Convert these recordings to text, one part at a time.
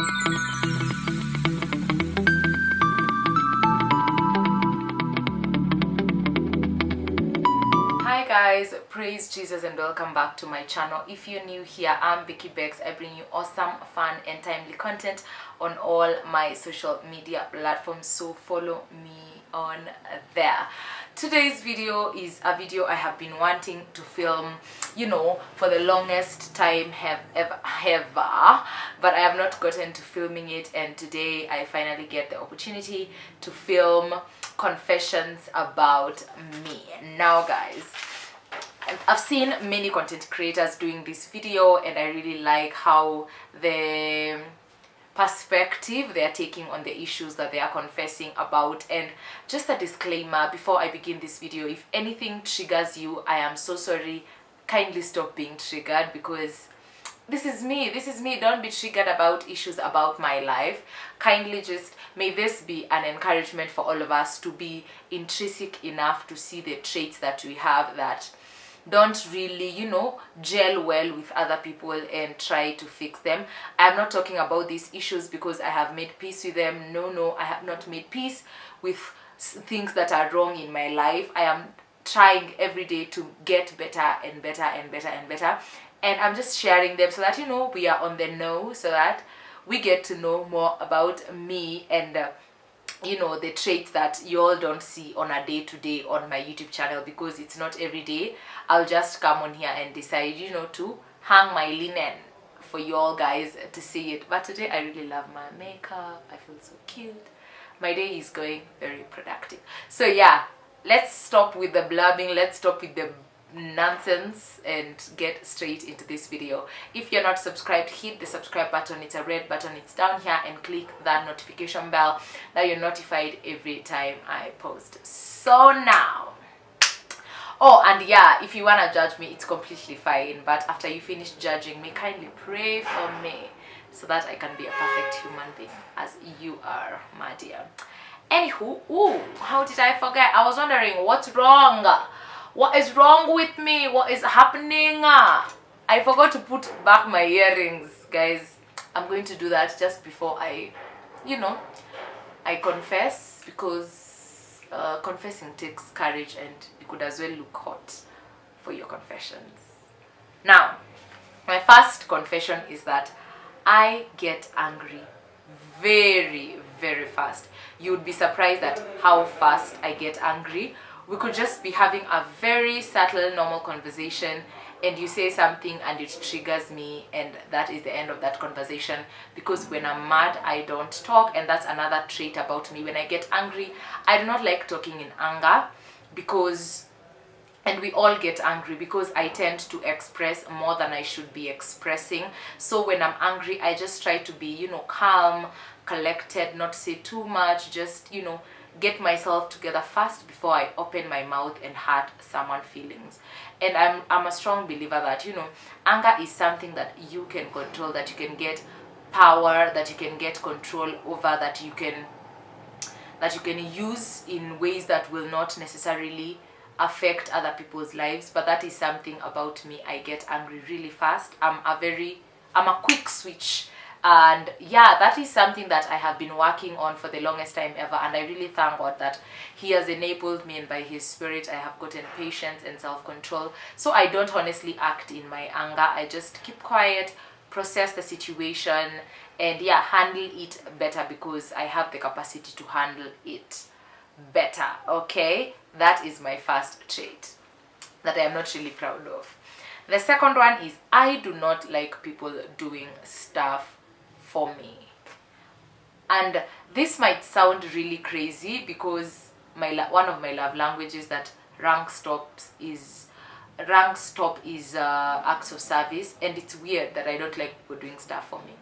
Hi guys, praise Jesus and welcome back to my channel. If you're new here, I'm Beckybecks. I bring you awesome, fun and timely content on all my social media platforms, so follow me on there. Today's video is a video I have been wanting to film, for the longest time ever, but I have not gotten to filming it, and today I finally get the opportunity to film confessions about me. Now guys, I've seen many content creators doing this video and I really like how the perspective they are taking on the issues that they are confessing about. And just a disclaimer before I begin this video, if anything triggers you, I am so sorry. Kindly stop being triggered, because this is me. Don't be triggered about issues about my life. Kindly just may this be an encouragement for all of us to be intrinsic enough to see the traits that we have that don't really, gel well with other people and try to fix them. I'm not talking about these issues because I have made peace with them. No, I have not made peace with things that are wrong in my life. I am trying every day to get better and better and better and better. And I'm just sharing them so that, we are on the know, so that we get to know more about me and the traits that you all don't see on a day-to-day on my YouTube channel, because it's not every day I'll just come on here and decide to hang my linen for you all guys to see it. But today I really love my makeup. I feel so cute. My day is going very productive. So yeah, let's stop with the blabbing, let's stop with the nonsense and get straight into this video. If you're not subscribed, hit the subscribe button. It's a red button, it's down here, and click that notification bell that you're notified every time I post. So now, and yeah, if you want to judge me, it's completely fine, but after you finish judging me, kindly pray for me so that I can be a perfect human being as you are, my dear. Anywho, how did I forget? I was wondering what's wrong. What is wrong with me? What is happening? I forgot to put back my earrings, guys. I'm going to do that just before I confess, because confessing takes courage and you could as well look hot for your confessions. Now, my first confession is that I get angry very, very fast. You would be surprised at how fast I get angry. We could just be having a very subtle, normal conversation, and you say something and it triggers me, and that is the end of that conversation. Because when I'm mad, I don't talk, and that's another trait about me. When I get angry, I do not like talking in anger, and we all get angry because I tend to express more than I should be expressing. So when I'm angry, I just try to be, calm, collected, not say too much, just, get myself together first before I open my mouth and hurt someone's feelings. And I'm a strong believer that, anger is something that you can control, that you can get power, that you can get control over, that you can use in ways that will not necessarily affect other people's lives. But that is something about me. I get angry really fast. I'm a quick switch. And yeah, that is something that I have been working on for the longest time ever, and I really thank God that He has enabled me, and by His Spirit I have gotten patience and self-control. So I don't honestly act in my anger. I just keep quiet, process the situation, and yeah, handle it better, because I have the capacity to handle it better. Okay, that is my first trait that I am not really proud of. The second one is I do not like people doing stuff for me. And this might sound really crazy, because one of my love languages that rank stop is acts of service, and it's weird that I don't like people doing stuff for me.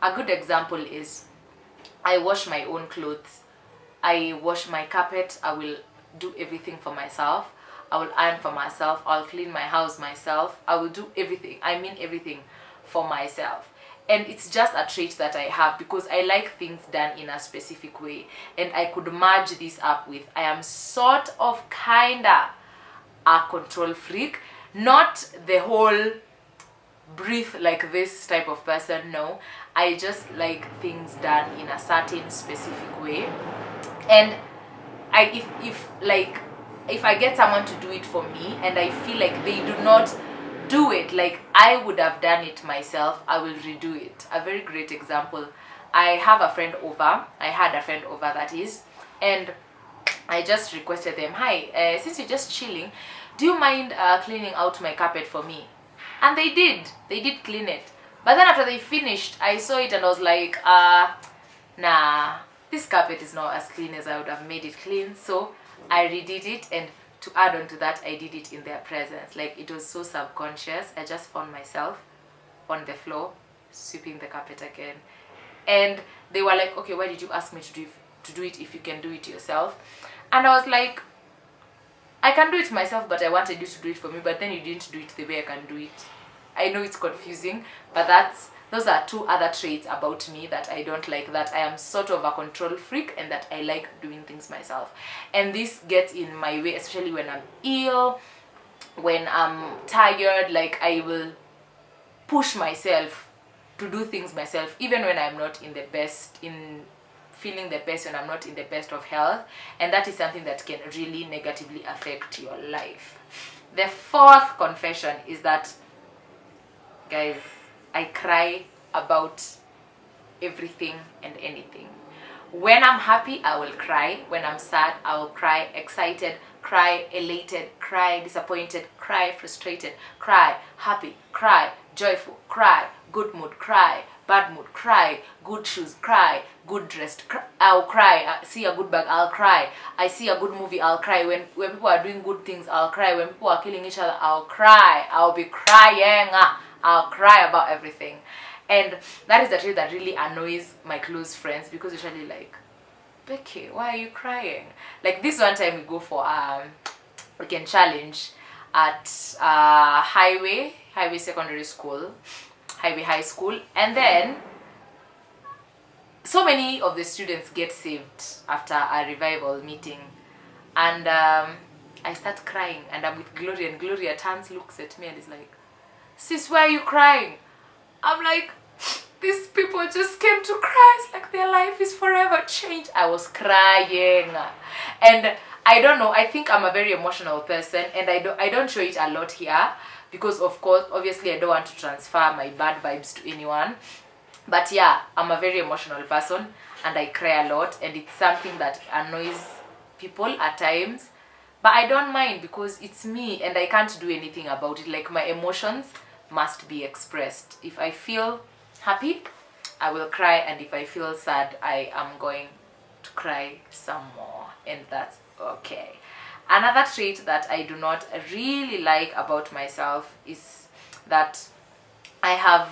A good example is I wash my own clothes, I wash my carpet, I will do everything for myself, I will iron for myself, I'll clean my house myself, I will do everything, everything for myself. And it's just a trait that I have, because I like things done in a specific way, and I could merge this up with I am sort of kinda a control freak. Not the whole breathe like this type of person. No, I just like things done in a certain specific way. And if I get someone to do it for me and I feel like they do not do it like I would have done it myself, I will redo it. A very great example, I had a friend over, that is, and I just requested them, hi, since you're just chilling, do you mind cleaning out my carpet for me? And they did clean it. But then after they finished, I saw it and I was like, nah, this carpet is not as clean as I would have made it clean. So I redid it, and to add on to that, I did it in their presence. Like, it was so subconscious. I just found myself on the floor sweeping the carpet again. And they were like, okay, why did you ask me to do it if you can do it yourself? And I was like, I can do it myself, but I wanted you to do it for me, but then you didn't do it the way I can do it. I know it's confusing, but those are two other traits about me that I don't like, that I am sort of a control freak and that I like doing things myself. And this gets in my way, especially when I'm ill, when I'm tired. Like, I will push myself to do things myself, even when I'm not feeling the best, when I'm not in the best of health. And that is something that can really negatively affect your life. The fourth confession is that, guys, I cry about everything and anything. When I'm happy, I will cry. When I'm sad, I will cry. Excited, cry. Elated, cry. Disappointed, cry. Frustrated, cry. Happy, cry. Joyful, cry. Good mood, cry. Bad mood, cry. Good shoes, cry. Good dressed, cry. I'll cry. I see a good bag, I'll cry. I see a good movie, I'll cry. When people are doing good things, I'll cry. When people are killing each other, I'll cry. I'll be crying. I'll cry about everything. And that is the trait that really annoys my close friends, because usually like, Becky, why are you crying? Like, this one time we go for weekend challenge at Highway Secondary School, Highway High School, and then so many of the students get saved after a revival meeting, and I start crying, and I'm with Gloria, and Gloria turns, looks at me, and is like, sis, why are you crying? I'm like, these people just came to Christ, like their life is forever changed. I was crying. And I don't know, I think I'm a very emotional person, and I don't show it a lot here, because of course, obviously I don't want to transfer my bad vibes to anyone. But yeah, I'm a very emotional person, and I cry a lot, and it's something that annoys people at times. But I don't mind, because it's me and I can't do anything about it. Like, my emotions must be expressed. If I feel happy, I will cry, and if I feel sad, I am going to cry some more, and that's okay. Another trait that I do not really like about myself is that I have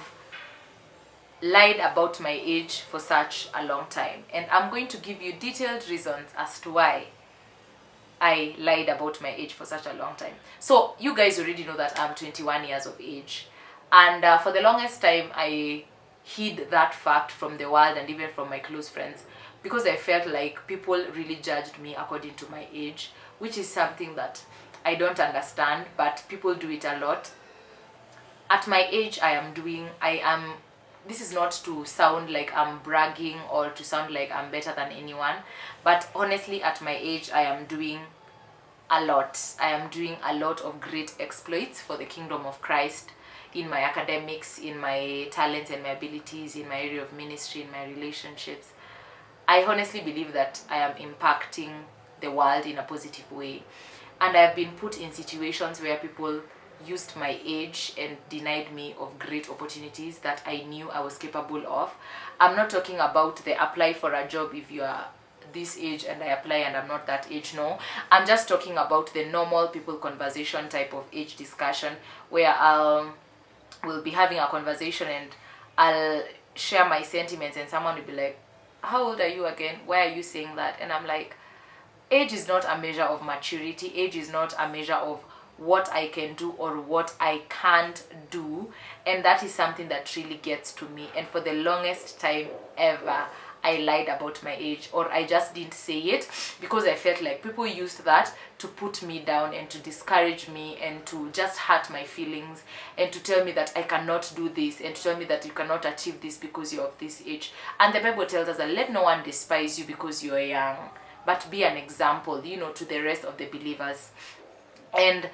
lied about my age for such a long time, and I'm going to give you detailed reasons as to why I lied about my age for such a long time. So you guys already know that I'm 21 years of age, and for the longest time I hid that fact from the world and even from my close friends, because I felt like people really judged me according to my age, which is something that I don't understand, but people do it a lot. At my age, this is not to sound like I'm bragging or to sound like I'm better than anyone, but honestly, at my age, I am doing a lot. I am doing a lot of great exploits for the kingdom of Christ, in my academics, in my talents and my abilities, in my area of ministry, in my relationships. I honestly believe that I am impacting the world in a positive way. And I've been put in situations where people used my age and denied me of great opportunities that I knew I was capable of. I'm not talking about the apply for a job if you are this age and I apply and I'm not that age. No, I'm just talking about the normal people conversation type of age discussion, where we'll be having a conversation and I'll share my sentiments, and someone will be like, how old are you again? Why are you saying that? And I'm like, age is not a measure of maturity. Age is not a measure of what I can do or what I can't do. And that is something that really gets to me. And for the longest time ever, I lied about my age, or I just didn't say it because I felt like people used that to put me down and to discourage me and to just hurt my feelings and to tell me that I cannot do this and to tell me that you cannot achieve this because you're of this age. And the Bible tells us that let no one despise you because you're young, but be an example, you know, to the rest of the believers. And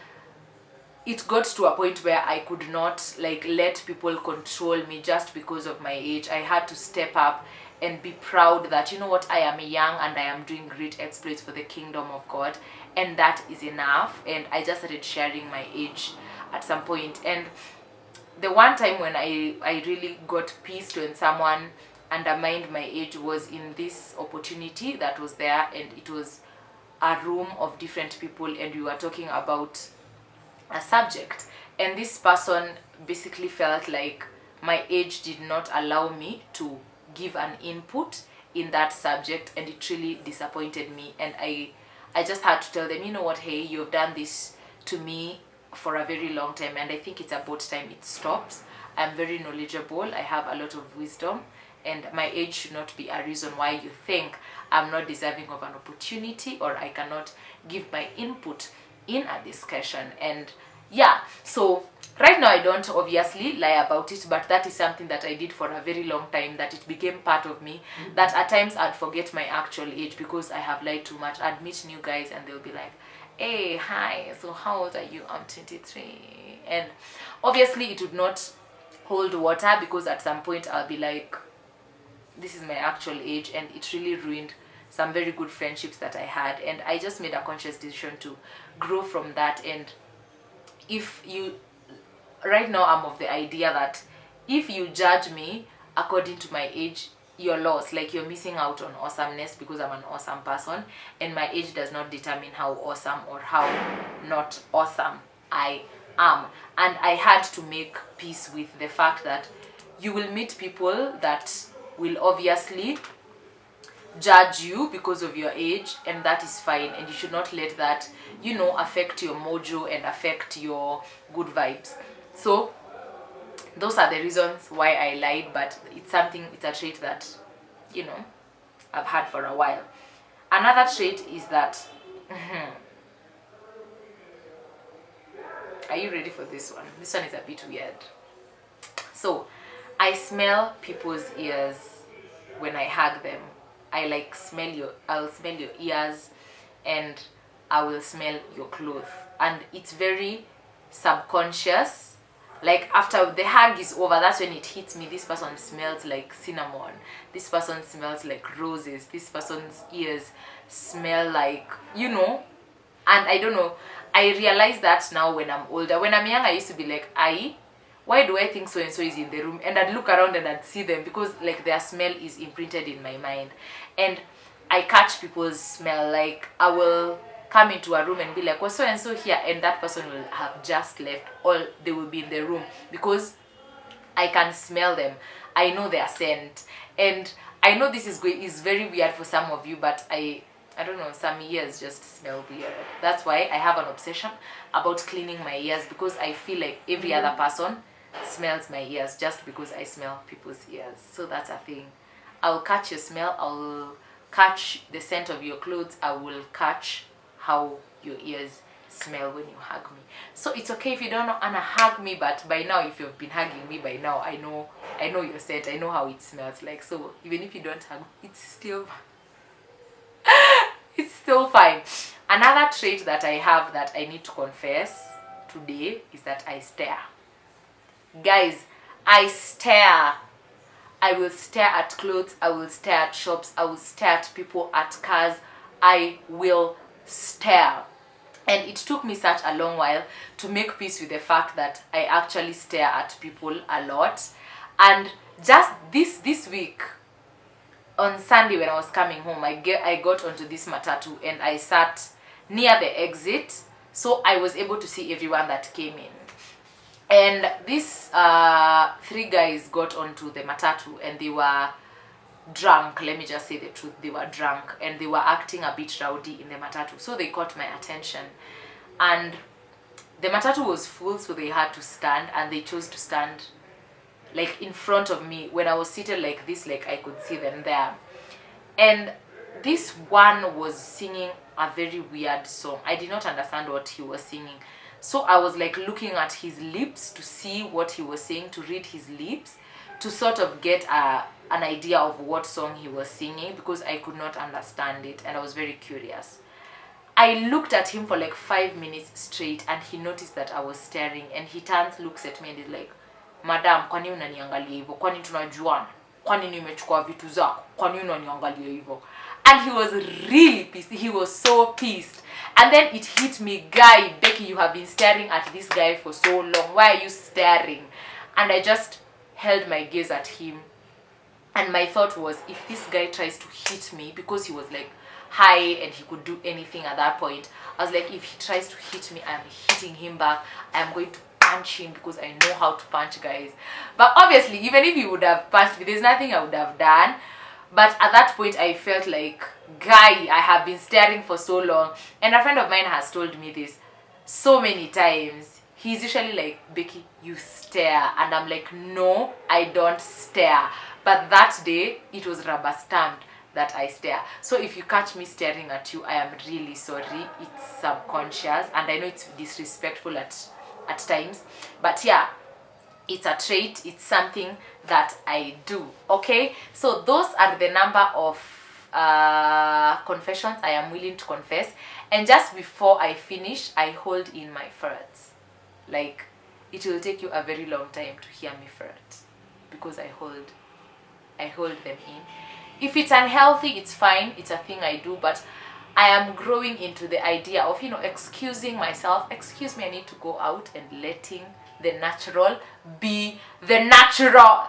it got to a point where I could not like let people control me just because of my age. I had to step up and be proud that, you know what, I am young and I am doing great exploits for the kingdom of God, and that is enough. And I just started sharing my age at some point. And the one time when I really got pissed when someone undermined my age was in this opportunity that was there, and it was a room of different people, and we were talking about a subject, and this person basically felt like my age did not allow me to give an input in that subject, and it really disappointed me. And I just had to tell them, you know what, hey, you've done this to me for a very long time, and I think it's about time it stops. I'm very knowledgeable, I have a lot of wisdom, and my age should not be a reason why you think I'm not deserving of an opportunity or I cannot give my input in a discussion. And yeah, so right now I don't obviously lie about it, but that is something that I did for a very long time, that it became part of me, that at times I'd forget my actual age because I have lied too much. I'd meet new guys and they'll be like, hey, hi, so how old are you? I'm 23. And obviously it would not hold water because at some point I'll be like, this is my actual age, and it really ruined some very good friendships that I had. And I just made a conscious decision to grow from that. And if you, right now I'm of the idea that if you judge me according to my age, you're lost, like you're missing out on awesomeness, because I'm an awesome person and my age does not determine how awesome or how not awesome I am. And I had to make peace with the fact that you will meet people that will obviously judge you because of your age, and that is fine, and you should not let that, you know, affect your mojo and affect your good vibes. So those are the reasons why I lied, but it's a trait that, you know, I've had for a while. Another trait is that are you ready for this one? This one is a bit weird. So I smell people's ears when I hug them. I'll smell your ears, and I will smell your clothes. And it's very subconscious. Like after the hug is over, that's when it hits me. This person smells like cinnamon. This person smells like roses. This person's ears smell like, you know, and I don't know. I realize that now when I'm older. When I'm young, I used to be like, why do I think so and so is in the room? And I'd look around and I'd see them because like their smell is imprinted in my mind. And I catch people's smell. Like I will come into a room and be like, well, so and so here, and that person will have just left, or they will be in the room because I can smell them. I know their scent. And I know this is very weird for some of you, but I don't know, some ears just smell weird. That's why I have an obsession about cleaning my ears, because I feel like every other person smells my ears just because I smell people's ears. So that's a thing. I'll catch your smell, I'll catch the scent of your clothes, I will catch how your ears smell when you hug me. So it's okay if you don't wanna hug me, but by now, if you've been hugging me by now, I know your scent, I know how it smells like. So even if you don't hug me, it's still fine. Another trait that I have that I need to confess today is that I stare. Guys, I stare. I will stare at clothes, I will stare at shops, I will stare at people, at cars. I will stare. And it took me such a long while to make peace with the fact that I actually stare at people a lot. And just this week, on Sunday when I was coming home, I got onto this matatu and I sat near the exit, so I was able to see everyone that came in. And these 3 guys got onto the matatu and they were drunk. Let me just say the truth, they were drunk and they were acting a bit rowdy in the matatu, so they caught my attention. And the matatu was full, so they had to stand, and they chose to stand like in front of me. When I was seated like this, like I could see them there. And this one was singing a very weird song. I did not understand what he was singing. So I was like looking at his lips to see what he was saying, to read his lips, to sort of get an idea of what song he was singing, because I could not understand it and I was very curious. I looked at him for like 5 minutes straight, and he noticed that I was staring, and he turns, looks at me and is like, "Madam, kwani unaniangalia hivyo? Kwani tunajuana? Kwani nimechukua vitu zako? Kwani unaniangalia hivyo?" And he was really pissed. He was so pissed. And then it hit me, "Guy, Becky, you have been staring at this guy for so long. Why are you staring?" And I just held my gaze at him. And my thought was, if this guy tries to hit me, because he was like high and he could do anything at that point, I was like, if he tries to hit me, I'm hitting him back. I'm going to punch him, because I know how to punch guys. But obviously, even if he would have punched me, there's nothing I would have done. But at that point, I felt like, guy, I have been staring for so long. And a friend of mine has told me this so many times. He's usually like, "Becky, you stare." And I'm like, "No, I don't stare." But that day, it was rubber stamped that I stare. So if you catch me staring at you, I am really sorry. It's subconscious, and I know it's disrespectful at times. But yeah, it's a trait. It's something that I do. Okay, so those are the number of confessions I am willing to confess. And just before I finish, I hold in my farts. Like, it will take you a very long time to hear me fart, because I hold them in. If it's unhealthy, it's fine. It's a thing I do. But I am growing into the idea of, excusing myself. Excuse me, I need to go out, and letting the natural be the natural.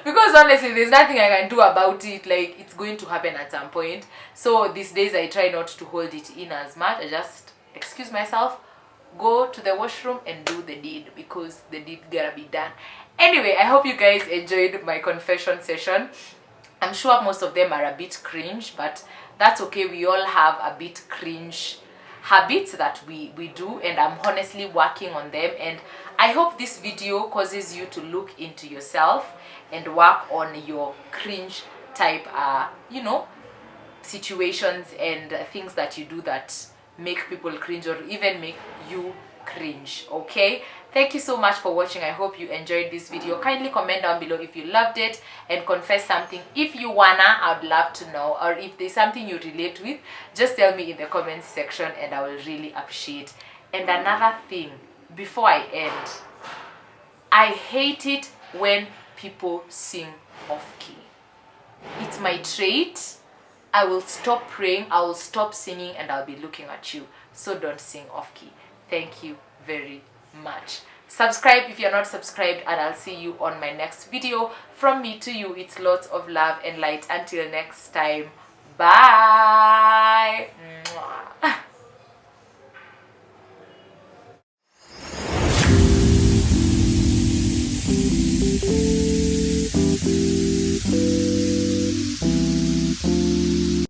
Because honestly, there's nothing I can do about it. Like, it's going to happen at some point. So these days, I try not to hold it in as much. I just excuse myself, go to the washroom, and do the deed, because the deed gotta be done. Anyway, I hope you guys enjoyed my confession session. I'm sure most of them are a bit cringe, but that's okay. We all have a bit cringe habits that we do, and I'm honestly working on them. And I hope this video causes you to look into yourself and work on your cringe type situations and things that you do that make people cringe, or even make you cringe. Okay, thank you so much for watching. I hope you enjoyed this video. Kindly comment down below if you loved it, and confess something if you wanna. I'd love to know. Or if there's something you relate with, just tell me in the comments section, and I will really appreciate. And another thing before I end, I hate it when people sing off key. It's my trait. I will stop praying, I will stop singing, and I'll be looking at you. So don't sing off key. Thank you very much. Subscribe if you're not subscribed, and I'll see you on my next video. From me to you, it's lots of love and light. Until next time, bye. Mwah.